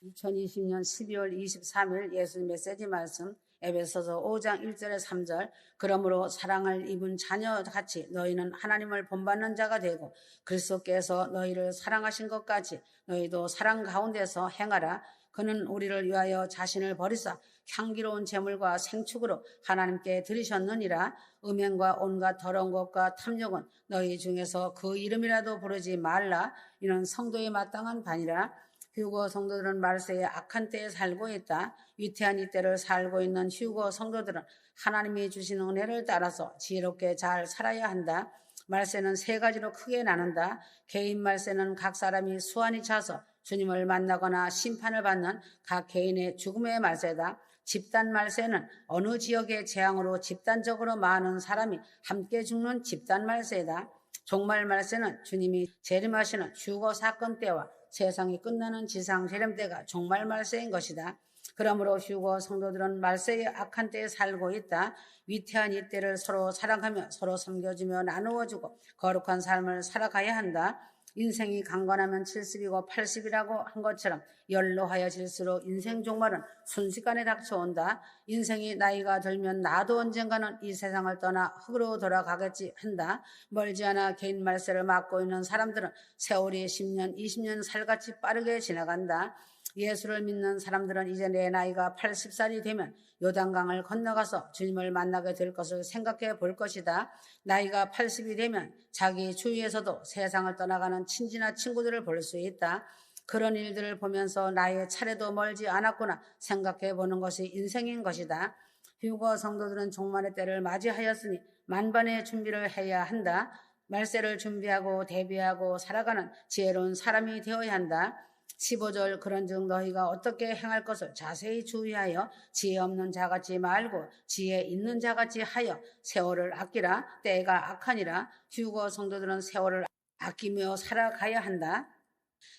2020년 12월 23일 예수님 메시지 말씀 에베소서 5장 1절에 3절. 그러므로 사랑을 입은 자녀같이 너희는 하나님을 본받는 자가 되고 그리스도께서 너희를 사랑하신 것 같이 너희도 사랑 가운데서 행하라. 그는 우리를 위하여 자신을 버리사 향기로운 제물과 생축으로 하나님께 드리셨느니라. 음행과 온갖 더러운 것과 탐욕은 너희 중에서 그 이름이라도 부르지 말라. 이는 성도에 마땅한 바니라. 휴거 성도들은 말세에 악한 때에 살고 있다. 위태한 이때를 살고 있는 휴거 성도들은 하나님이 주신 은혜를 따라서 지혜롭게 잘 살아야 한다. 말세는 세 가지로 크게 나눈다. 개인 말세는 각 사람이 수완이 차서 주님을 만나거나 심판을 받는 각 개인의 죽음의 말세다. 집단 말세는 어느 지역의 재앙으로 집단적으로 많은 사람이 함께 죽는 집단 말세다. 종말 말세는 주님이 재림하시는 휴거 사건 때와 세상이 끝나는 지상 재림 때가 종말 말세인 것이다. 그러므로 휴거 성도들은 말세의 악한 때에 살고 있다. 위태한 이때를 서로 사랑하며 서로 섬겨주며 나누어주고 거룩한 삶을 살아가야 한다. 인생이 강건하면 70이고 80이라고 한 것처럼 연로하여질수록 인생 종말은 순식간에 닥쳐온다. 인생이 나이가 들면 나도 언젠가는 이 세상을 떠나 흙으로 돌아가겠지 한다. 멀지 않아 개인 말세를 맞고 있는 사람들은 세월이 10년, 20년 살같이 빠르게 지나간다. 예수를 믿는 사람들은 이제 내 나이가 80살이 되면 요단강을 건너가서 주님을 만나게 될 것을 생각해 볼 것이다. 나이가 80이 되면 자기 주위에서도 세상을 떠나가는 친지나 친구들을 볼 수 있다. 그런 일들을 보면서 나의 차례도 멀지 않았구나 생각해 보는 것이 인생인 것이다. 휴거 성도들은 종말의 때를 맞이하였으니 만반의 준비를 해야 한다. 말세를 준비하고 대비하고 살아가는 지혜로운 사람이 되어야 한다. 15절. 그런즉 너희가 어떻게 행할 것을 자세히 주의하여 지혜 없는 자같이 말고 지혜 있는 자같이 하여 세월을 아끼라. 때가 악하니라. 휴거 성도들은 세월을 아끼며 살아가야 한다.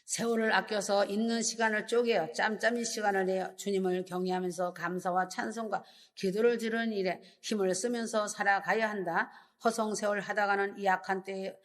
세월을 아껴서 있는 시간을 쪼개어 짬짬이 시간을 내어 주님을 경외하면서 감사와 찬송과 기도를 드리는 일에 힘을 쓰면서 살아가야 한다. 허송세월 하다가는 이 악한 때에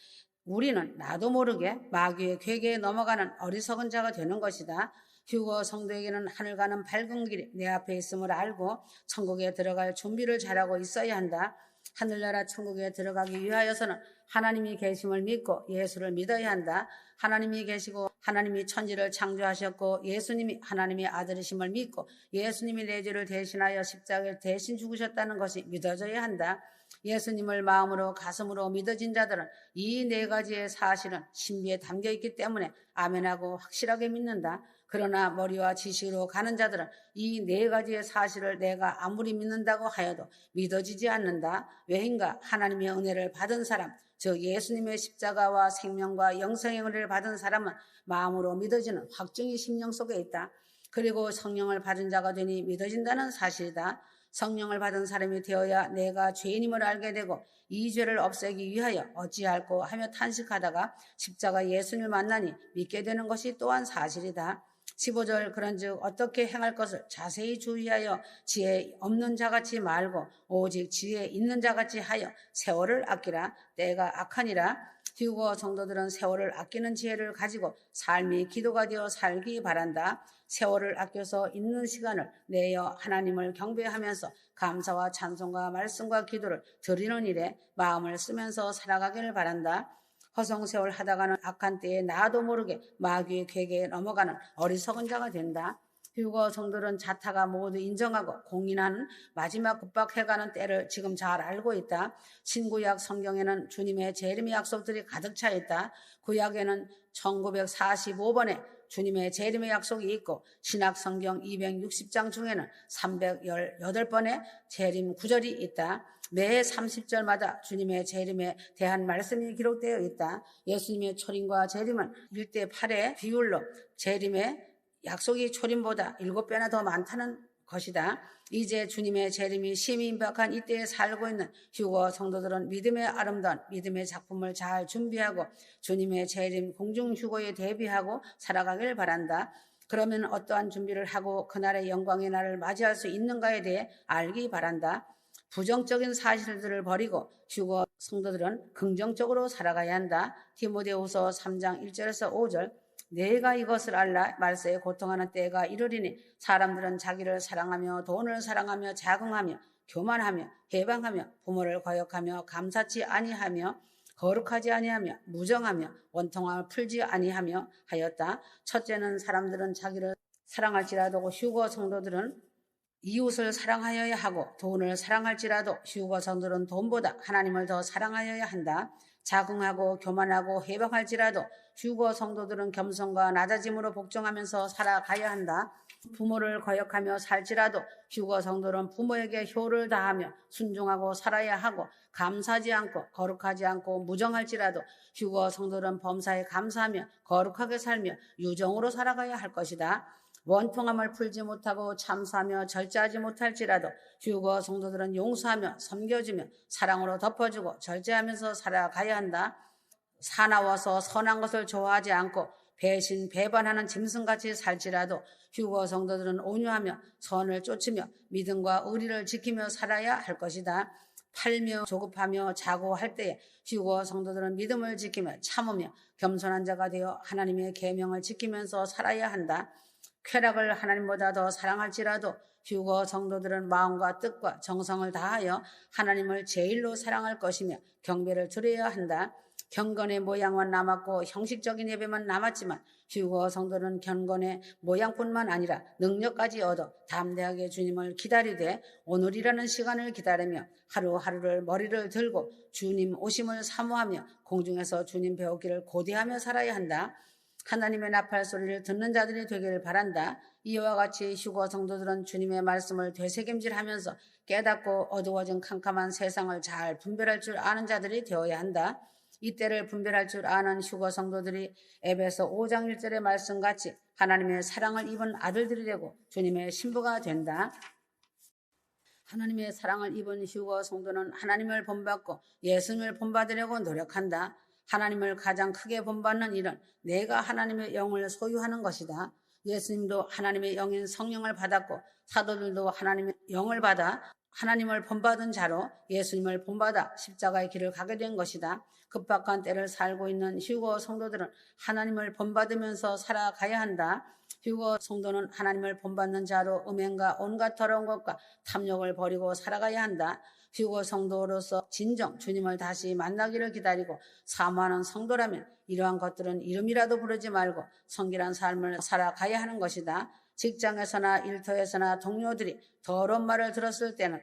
우리는 나도 모르게 마귀의 괴계에 넘어가는 어리석은 자가 되는 것이다. 휴거 성도에게는 하늘 가는 밝은 길이 내 앞에 있음을 알고 천국에 들어갈 준비를 잘하고 있어야 한다. 하늘나라 천국에 들어가기 위하여서는 하나님이 계심을 믿고 예수를 믿어야 한다. 하나님이 계시고 하나님이 천지를 창조하셨고 예수님이 하나님의 아들이심을 믿고 예수님이 내 죄를 대신하여 십자가에 대신 죽으셨다는 것이 믿어져야 한다. 예수님을 마음으로 가슴으로 믿어진 자들은 이 네 가지의 사실은 신비에 담겨 있기 때문에 아멘하고 확실하게 믿는다. 그러나 머리와 지식으로 가는 자들은 이 네 가지의 사실을 내가 아무리 믿는다고 하여도 믿어지지 않는다. 왜인가? 하나님의 은혜를 받은 사람, 즉 예수님의 십자가와 생명과 영생의 은혜를 받은 사람은 마음으로 믿어지는 확증이 심령 속에 있다. 그리고 성령을 받은 자가 되니 믿어진다는 사실이다. 성령을 받은 사람이 되어야 내가 죄인임을 알게 되고 이 죄를 없애기 위하여 어찌할꼬 하며 탄식하다가 십자가 예수님을 만나니 믿게 되는 것이 또한 사실이다. 15절. 그런즉 어떻게 행할 것을 자세히 주의하여 지혜 없는 자같이 말고 오직 지혜 있는 자같이 하여 세월을 아끼라. 때가 악하니라. 휴거 성도들은 세월을 아끼는 지혜를 가지고 삶이 기도가 되어 살기 바란다. 세월을 아껴서 있는 시간을 내어 하나님을 경배하면서 감사와 찬송과 말씀과 기도를 드리는 일에 마음을 쓰면서 살아가기를 바란다. 허송세월 하다가는 악한 때에 나도 모르게 마귀의 괴계에 넘어가는 어리석은 자가 된다. 휴거 성도들은 자타가 모두 인정하고 공인하는 마지막 급박해가는 때를 지금 잘 알고 있다. 신구약 성경에는 주님의 재림의 약속들이 가득 차 있다. 구약에는 1945번에 주님의 재림의 약속이 있고 신약 성경 260장 중에는 318번의 재림 구절이 있다. 매 30절마다 주님의 재림에 대한 말씀이 기록되어 있다. 예수님의 초림과 재림은 1:8의 비율로 재림의 약속이 초림보다 7배나 더 많다는 것이다. 이제 주님의 재림이 심히 임박한 이때에 살고 있는 휴거 성도들은 믿음의 아름다운 믿음의 작품을 잘 준비하고 주님의 재림 공중 휴거에 대비하고 살아가길 바란다. 그러면 어떠한 준비를 하고 그날의 영광의 날을 맞이할 수 있는가에 대해 알기 바란다. 부정적인 사실들을 버리고 휴거 성도들은 긍정적으로 살아가야 한다. 디모데후서 3장 1절에서 5절. 내가 이것을 알라. 말세에 고통하는 때가 이르리니 사람들은 자기를 사랑하며 돈을 사랑하며 자긍하며 교만하며 해방하며 부모를 거역하며 감사치 아니하며 거룩하지 아니하며 무정하며 원통함을 풀지 아니하며 하였다. 첫째는 사람들은 자기를 사랑할지라도 휴거 성도들은 이웃을 사랑하여야 하고 돈을 사랑할지라도 휴거 성도들은 돈보다 하나님을 더 사랑하여야 한다. 자긍하고 교만하고 해방할지라도 휴거 성도들은 겸손과 낮아짐으로 복종하면서 살아가야 한다. 부모를 거역하며 살지라도 휴거 성도는 부모에게 효를 다하며 순종하고 살아야 하고 감사하지 않고 거룩하지 않고 무정할지라도 휴거 성도는 범사에 감사하며 거룩하게 살며 유정으로 살아가야 할 것이다. 원통함을 풀지 못하고 참사하며 절제하지 못할지라도 휴거 성도들은 용서하며 섬겨주며 사랑으로 덮어주고 절제하면서 살아가야 한다. 사나워서 선한 것을 좋아하지 않고 배신 배반하는 짐승같이 살지라도 휴거 성도들은 온유하며 선을 쫓으며 믿음과 의리를 지키며 살아야 할 것이다. 팔며 조급하며 자고할 때에 휴거 성도들은 믿음을 지키며 참으며 겸손한 자가 되어 하나님의 계명을 지키면서 살아야 한다. 쾌락을 하나님보다 더 사랑할지라도 휴거 성도들은 마음과 뜻과 정성을 다하여 하나님을 제일로 사랑할 것이며 경배를 드려야 한다. 경건의 모양만 남았고 형식적인 예배만 남았지만 휴거 성도는 경건의 모양뿐만 아니라 능력까지 얻어 담대하게 주님을 기다리되 오늘이라는 시간을 기다리며 하루하루를 머리를 들고 주님 오심을 사모하며 공중에서 주님 배우기를 고대하며 살아야 한다. 하나님의 나팔 소리를 듣는 자들이 되기를 바란다. 이와 같이 휴거 성도들은 주님의 말씀을 되새김질하면서 깨닫고 어두워진 캄캄한 세상을 잘 분별할 줄 아는 자들이 되어야 한다. 이때를 분별할 줄 아는 휴거 성도들이 에베소 5장 1절의 말씀같이 하나님의 사랑을 입은 아들들이 되고 주님의 신부가 된다. 하나님의 사랑을 입은 휴거 성도는 하나님을 본받고 예수님을 본받으려고 노력한다. 하나님을 가장 크게 본받는 일은 내가 하나님의 영을 소유하는 것이다. 예수님도 하나님의 영인 성령을 받았고 사도들도 하나님의 영을 받아 하나님을 본받은 자로 예수님을 본받아 십자가의 길을 가게 된 것이다. 급박한 때를 살고 있는 휴거 성도들은 하나님을 본받으면서 살아가야 한다. 휴거 성도는 하나님을 본받는 자로 음행과 온갖 더러운 것과 탐욕을 버리고 살아가야 한다. 휴거 성도로서 진정 주님을 다시 만나기를 기다리고 사모하는 성도라면 이러한 것들은 이름이라도 부르지 말고 성결한 삶을 살아가야 하는 것이다. 직장에서나 일터에서나 동료들이 더러운 말을 들었을 때는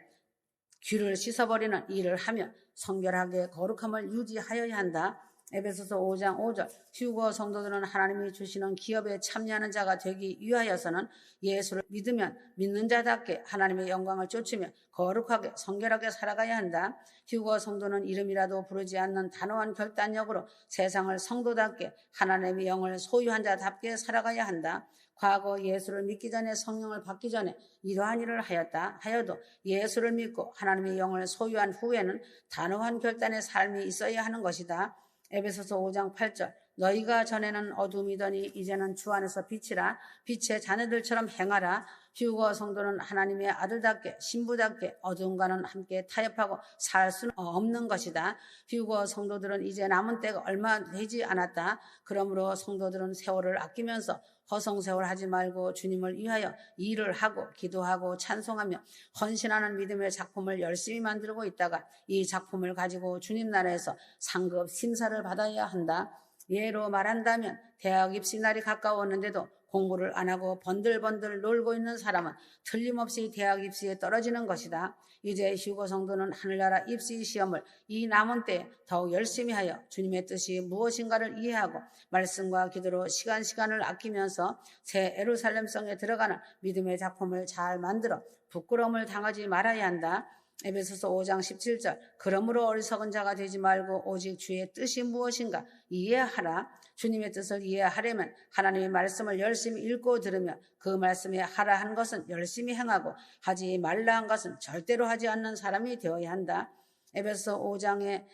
귀를 씻어버리는 일을 하며 성결하게 거룩함을 유지하여야 한다. 에베소서 5장 5절 휴거 성도들은 하나님이 주시는 기업에 참여하는 자가 되기 위하여서는 예수를 믿으면 믿는 자답게 하나님의 영광을 쫓으며 거룩하게 성결하게 살아가야 한다. 휴거 성도는 이름이라도 부르지 않는 단호한 결단력으로 세상을 성도답게 하나님의 영을 소유한 자답게 살아가야 한다. 과거 예수를 믿기 전에 성령을 받기 전에 이러한 일을 하여도 예수를 믿고 하나님의 영을 소유한 후에는 단호한 결단의 삶이 있어야 하는 것이다. 에베소서 5장 8절 너희가 전에는 어둠이더니 이제는 주 안에서 빛이라. 빛의 자녀들처럼 행하라. 휴거 성도는 하나님의 아들답게 신부답게 어둠과는 함께 타협하고 살 수는 없는 것이다. 휴거 성도들은 이제 남은 때가 얼마 되지 않았다. 그러므로 성도들은 세월을 아끼면서 허송세월 하지 말고 주님을 위하여 일을 하고 기도하고 찬송하며 헌신하는 믿음의 작품을 열심히 만들고 있다가 이 작품을 가지고 주님 나라에서 상급 심사를 받아야 한다. 예로 말한다면 대학 입시 날이 가까웠는데도 공부를 안 하고 번들번들 놀고 있는 사람은 틀림없이 대학 입시에 떨어지는 것이다. 이제 휴거 성도는 하늘나라 입시 시험을 이 남은 때에 더욱 열심히 하여 주님의 뜻이 무엇인가를 이해하고 말씀과 기도로 시간을 아끼면서 새 예루살렘성에 들어가는 믿음의 작품을 잘 만들어 부끄러움을 당하지 말아야 한다. 에베소서 5장 17절 그러므로 어리석은 자가 되지 말고 오직 주의 뜻이 무엇인가 이해하라. 주님의 뜻을 이해하려면 하나님의 말씀을 열심히 읽고 들으며 그 말씀에 하라 한 것은 열심히 행하고 하지 말라 한 것은 절대로 하지 않는 사람이 되어야 한다. 에베소 5장에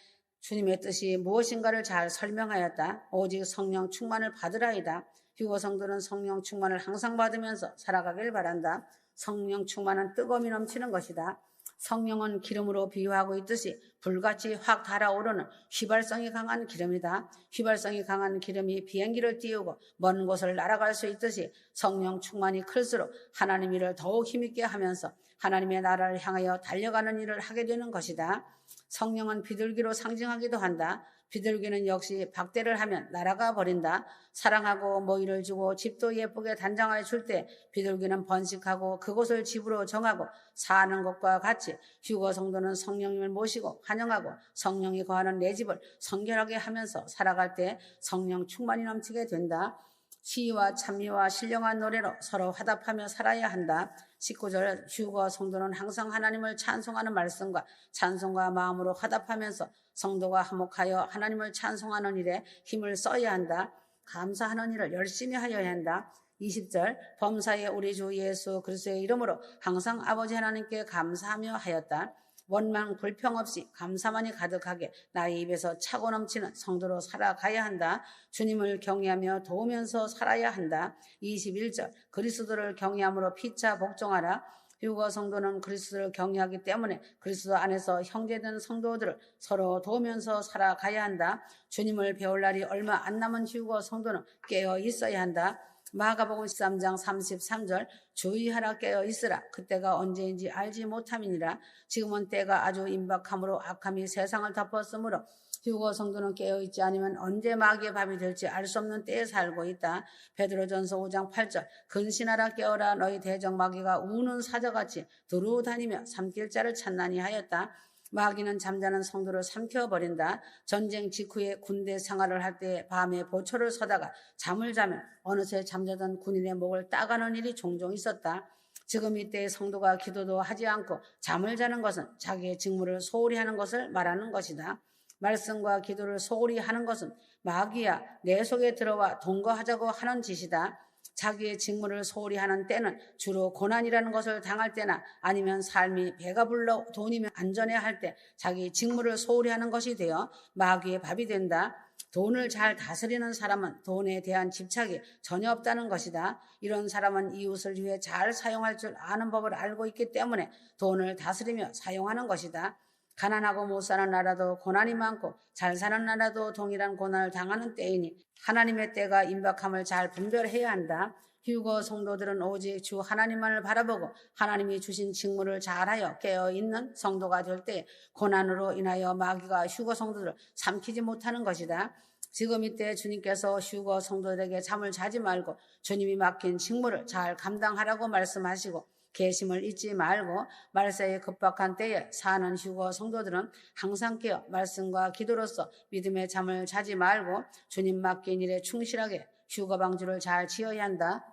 주님의 뜻이 무엇인가를 잘 설명하였다. 오직 성령 충만을 받으라이다. 휴거 성도는 성령 충만을 항상 받으면서 살아가길 바란다. 성령 충만은 뜨거움이 넘치는 것이다. 성령은 기름으로 비유하고 있듯이 불같이 확 달아오르는 휘발성이 강한 기름이다. 휘발성이 강한 기름이 비행기를 띄우고 먼 곳을 날아갈 수 있듯이 성령 충만이 클수록 하나님 일을 더욱 힘있게 하면서 하나님의 나라를 향하여 달려가는 일을 하게 되는 것이다. 성령은 비둘기로 상징하기도 한다. 비둘기는 역시 박대를 하면 날아가 버린다. 사랑하고 모이를 주고 집도 예쁘게 단장하여 줄 때 비둘기는 번식하고 그곳을 집으로 정하고 사는 것과 같이 휴거 성도는 성령님을 모시고 환영하고 성령이 거하는 내 집을 성결하게 하면서 살아갈 때 성령 충만이 넘치게 된다. 시와 찬미와 신령한 노래로 서로 화답하며 살아야 한다. 19절 휴거 성도는 항상 하나님을 찬송하는 말씀과 찬송과 마음으로 화답하면서 성도가 화목하여 하나님을 찬송하는 일에 힘을 써야 한다. 감사하는 일을 열심히 하여야 한다. 20절 범사에 우리 주 예수 그리스도의 이름으로 항상 아버지 하나님께 감사하며 하였다. 원망 불평 없이 감사만이 가득하게 나의 입에서 차고 넘치는 성도로 살아가야 한다. 주님을 경외하며 도우면서 살아야 한다. 21절 그리스도를 경외함으로 피차 복종하라. 휴거 성도는 그리스도를 경외하기 때문에 그리스도 안에서 형제된 성도들을 서로 도우면서 살아가야 한다. 주님을 배울 날이 얼마 안 남은 휴거 성도는 깨어 있어야 한다. 마가복음 13장 33절 주의하라 깨어 있으라 그때가 언제인지 알지 못함이니라. 지금은 때가 아주 임박함으로 악함이 세상을 덮었으므로 휴거 성도는 깨어있지 않으면 언제 마귀의 밥이 될지 알 수 없는 때에 살고 있다. 베드로전서 5장 8절 근신하라 깨어라 너희 대적 마귀가 우는 사자같이 두루 다니며 삼킬 자를 찾나니 하였다. 마귀는 잠자는 성도를 삼켜버린다. 전쟁 직후에 군대 생활을 할 때 밤에 보초를 서다가 잠을 자면 어느새 잠자던 군인의 목을 따가는 일이 종종 있었다. 지금 이때의 성도가 기도도 하지 않고 잠을 자는 것은 자기의 직무를 소홀히 하는 것을 말하는 것이다. 말씀과 기도를 소홀히 하는 것은 마귀야 내 속에 들어와 동거하자고 하는 짓이다. 자기의 직무를 소홀히 하는 때는 주로 고난이라는 것을 당할 때나 아니면 삶이 배가 불러 돈이면 안전해야 할 때 자기 직무를 소홀히 하는 것이 되어 마귀의 밥이 된다. 돈을 잘 다스리는 사람은 돈에 대한 집착이 전혀 없다는 것이다. 이런 사람은 이웃을 위해 잘 사용할 줄 아는 법을 알고 있기 때문에 돈을 다스리며 사용하는 것이다. 가난하고 못 사는 나라도 고난이 많고 잘 사는 나라도 동일한 고난을 당하는 때이니 하나님의 때가 임박함을 잘 분별해야 한다. 휴거 성도들은 오직 주 하나님만을 바라보고 하나님이 주신 직무를 잘하여 깨어있는 성도가 될 때 고난으로 인하여 마귀가 휴거 성도들을 삼키지 못하는 것이다. 지금 이때 주님께서 휴거 성도들에게 잠을 자지 말고 주님이 맡긴 직무를 잘 감당하라고 말씀하시고 계심을 잊지 말고 말세에 급박한 때에 사는 휴거 성도들은 항상 깨어 말씀과 기도로서 믿음의 잠을 자지 말고 주님 맡긴 일에 충실하게 휴거 방주를 잘 지어야 한다.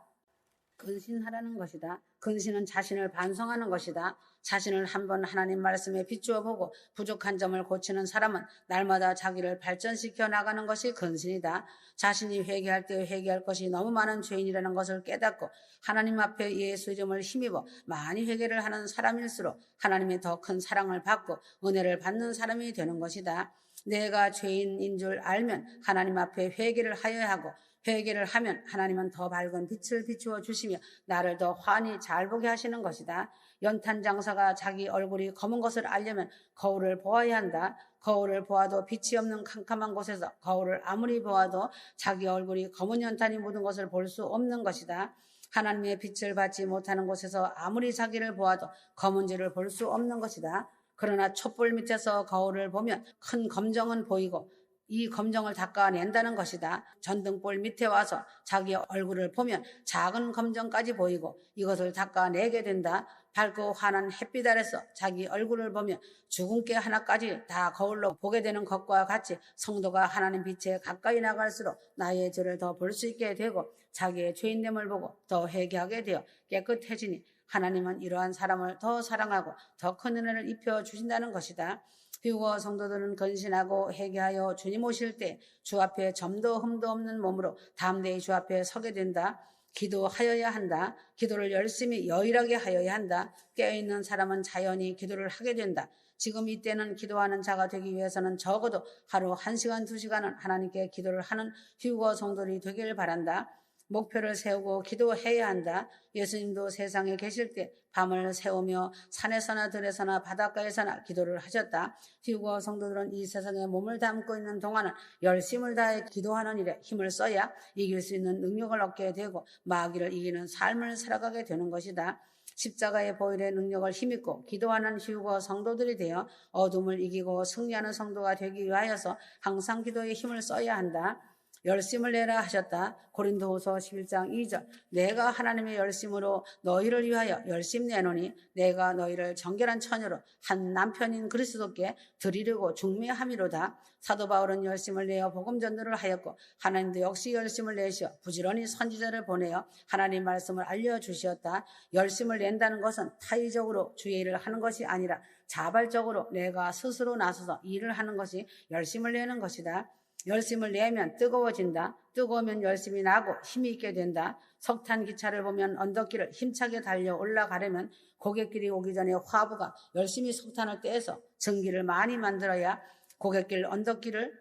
근신하라는 것이다. 근신은 자신을 반성하는 것이다. 자신을 한번 하나님 말씀에 비추어 보고 부족한 점을 고치는 사람은 날마다 자기를 발전시켜 나가는 것이 근신이다. 자신이 회개할 때 회개할 것이 너무 많은 죄인이라는 것을 깨닫고 하나님 앞에 예수 이름을 힘입어 많이 회개를 하는 사람일수록 하나님의 더 큰 사랑을 받고 은혜를 받는 사람이 되는 것이다. 내가 죄인인 줄 알면 하나님 앞에 회개를 하여야 하고 회개를 하면 하나님은 더 밝은 빛을 비추어 주시며 나를 더 환히 잘 보게 하시는 것이다. 연탄 장사가 자기 얼굴이 검은 것을 알려면 거울을 보아야 한다. 거울을 보아도 빛이 없는 캄캄한 곳에서 거울을 아무리 보아도 자기 얼굴이 검은 연탄이 묻은 것을 볼 수 없는 것이다. 하나님의 빛을 받지 못하는 곳에서 아무리 자기를 보아도 검은지를 볼 수 없는 것이다. 그러나 촛불 밑에서 거울을 보면 큰 검정은 보이고 이 검정을 닦아낸다는 것이다. 전등불 밑에 와서 자기 얼굴을 보면 작은 검정까지 보이고 이것을 닦아내게 된다. 밝고 환한 햇빛 아래서 자기 얼굴을 보면 주근깨 하나까지 다 거울로 보게 되는 것과 같이 성도가 하나님 빛에 가까이 나갈수록 나의 죄를 더 볼 수 있게 되고 자기의 죄인됨을 보고 더 회개하게 되어 깨끗해지니 하나님은 이러한 사람을 더 사랑하고 더 큰 은혜를 입혀주신다는 것이다. 휴거 성도들은 근신하고 회개하여 주님 오실 때 주 앞에 점도 흠도 없는 몸으로 담대히 주 앞에 서게 된다. 기도하여야 한다. 기도를 열심히 여일하게 하여야 한다. 깨어있는 사람은 자연히 기도를 하게 된다. 지금 이때는 기도하는 자가 되기 위해서는 적어도 하루 1시간, 2시간은 하나님께 기도를 하는 휴거 성도들이 되기를 바란다. 목표를 세우고 기도해야 한다. 예수님도 세상에 계실 때 밤을 새우며 산에서나 들에서나 바닷가에서나 기도를 하셨다. 휴거 성도들은 이 세상에 몸을 담고 있는 동안은 열심을 다해 기도하는 일에 힘을 써야 이길 수 있는 능력을 얻게 되고 마귀를 이기는 삶을 살아가게 되는 것이다. 십자가의 보혈의 능력을 힘입고 기도하는 휴거 성도들이 되어 어둠을 이기고 승리하는 성도가 되기 위하여서 항상 기도에 힘을 써야 한다. 열심을 내라 하셨다. 고린도후서 11장 2절. 내가 하나님의 열심으로 너희를 위하여 열심 내노니 내가 너희를 정결한 처녀로 한 남편인 그리스도께 드리려고 중매함이로다. 사도 바울은 열심을 내어 복음 전도를 하였고 하나님도 역시 열심을 내시어 부지런히 선지자를 보내어 하나님 말씀을 알려주시었다. 열심을 낸다는 것은 타의적으로 주의 일을 하는 것이 아니라 자발적으로 내가 스스로 나서서 일을 하는 것이 열심을 내는 것이다. 열심을 내면 뜨거워진다. 뜨거우면 열심히 나고 힘이 있게 된다. 석탄 기차를 보면 언덕길을 힘차게 달려 올라가려면 고갯길이 오기 전에 화부가 열심히 석탄을 떼서 전기를 많이 만들어야 고갯길 언덕길을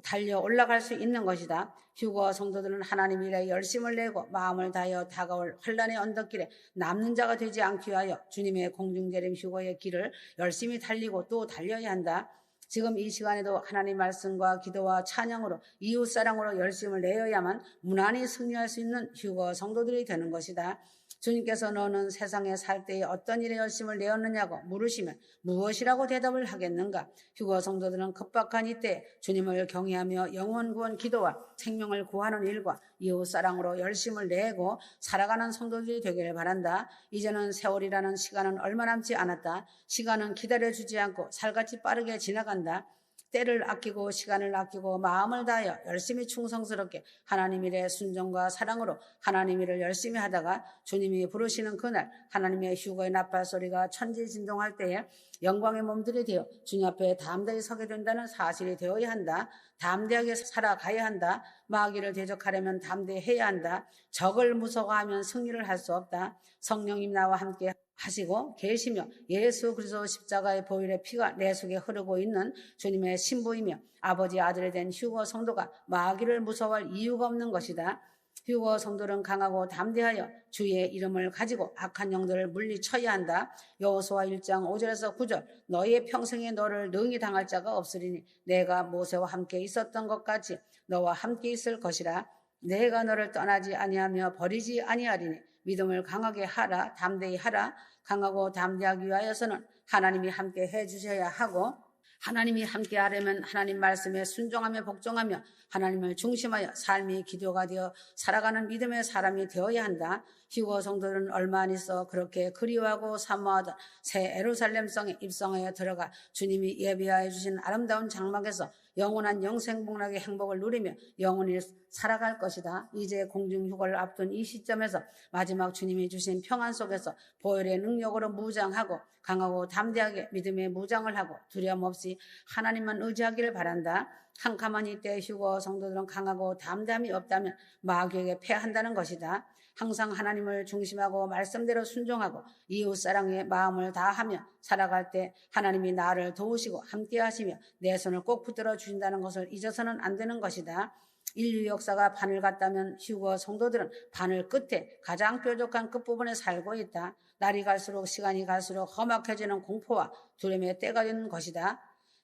달려 올라갈 수 있는 것이다. 휴거 성도들은 하나님 일에 열심을 내고 마음을 다하여 다가올 환난의 언덕길에 남는 자가 되지 않기 위하여 주님의 공중재림 휴거의 길을 열심히 달리고 또 달려야 한다. 지금 이 시간에도 하나님 말씀과 기도와 찬양으로 이웃사랑으로 열심을 내어야만 무난히 승리할 수 있는 휴거 성도들이 되는 것이다. 주님께서 너는 세상에 살 때에 어떤 일에 열심을 내었느냐고 물으시면 무엇이라고 대답을 하겠는가? 휴거 성도들은 급박한 이때 주님을 경외하며 영혼 구원 기도와 생명을 구하는 일과 이웃사랑으로 열심을 내고 살아가는 성도들이 되기를 바란다. 이제는 세월이라는 시간은 얼마 남지 않았다. 시간은 기다려주지 않고 살같이 빠르게 지나간다. 때를 아끼고 시간을 아끼고 마음을 다하여 열심히 충성스럽게 하나님 일의 순종과 사랑으로 하나님 일을 열심히 하다가 주님이 부르시는 그날 하나님의 휴거의 나팔 소리가 천지진동할 때에 영광의 몸들이 되어 주님 앞에 담대히 서게 된다는 사실이 되어야 한다. 담대하게 살아가야 한다. 마귀를 대적하려면 담대해야 한다. 적을 무서워하면 승리를 할 수 없다. 성령님 나와 함께 하시고 계시며 예수 그리스도 십자가의 보혈의 피가 내 속에 흐르고 있는 주님의 신부이며 아버지 아들이 된 휴거 성도가 마귀를 무서워할 이유가 없는 것이다. 휴거 성도는 강하고 담대하여 주의 이름을 가지고 악한 영들을 물리쳐야 한다. 여호수아 1장 5절에서 9절. 너희의 평생에 너를 능히 당할 자가 없으리니 내가 모세와 함께 있었던 것 같이 너와 함께 있을 것이라. 내가 너를 떠나지 아니하며 버리지 아니하리니 믿음을 강하게 하라. 담대히 하라. 강하고 담대하기 위하여서는 하나님이 함께 해주셔야 하고 하나님이 함께 하려면 하나님 말씀에 순종하며 복종하며 하나님을 중심하여 삶이 기도가 되어 살아가는 믿음의 사람이 되어야 한다. 휴거 성도들은 얼마 안 있어 그렇게 그리워하고 사모하던 새 예루살렘 성에 입성하여 들어가 주님이 예비하여 주신 아름다운 장막에서 영원한 영생복락의 행복을 누리며 영원히 살아갈 것이다. 이제 공중휴거를 앞둔 이 시점에서 마지막 주님이 주신 평안 속에서 보혈의 능력으로 무장하고 강하고 담대하게 믿음의 무장을 하고 두려움 없이 하나님만 의지하기를 바란다. 캄캄한 이때 휴거 성도들은 강하고 담대함이 없다면 마귀에게 패한다는 것이다. 항상 하나님을 중심하고 말씀대로 순종하고 이웃사랑에 마음을 다하며 살아갈 때 하나님이 나를 도우시고 함께 하시며 내 손을 꼭 붙들어 주신다는 것을 잊어서는 안 되는 것이다. 인류 역사가 바늘 같다면 휴거 성도들은 바늘 끝에 가장 뾰족한 끝부분에 살고 있다. 날이 갈수록 시간이 갈수록 험악해지는 공포와 두려움의 때가 되는 것이다.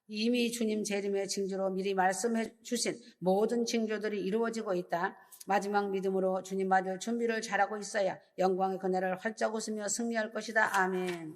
이미 주님 재림의 징조로 미리 말씀해 주신 모든 징조들이 이루어지고 있다. 마지막 믿음으로 주님 맞을 준비를 잘하고 있어야 영광의 그날을 활짝 웃으며 승리할 것이다. 아멘.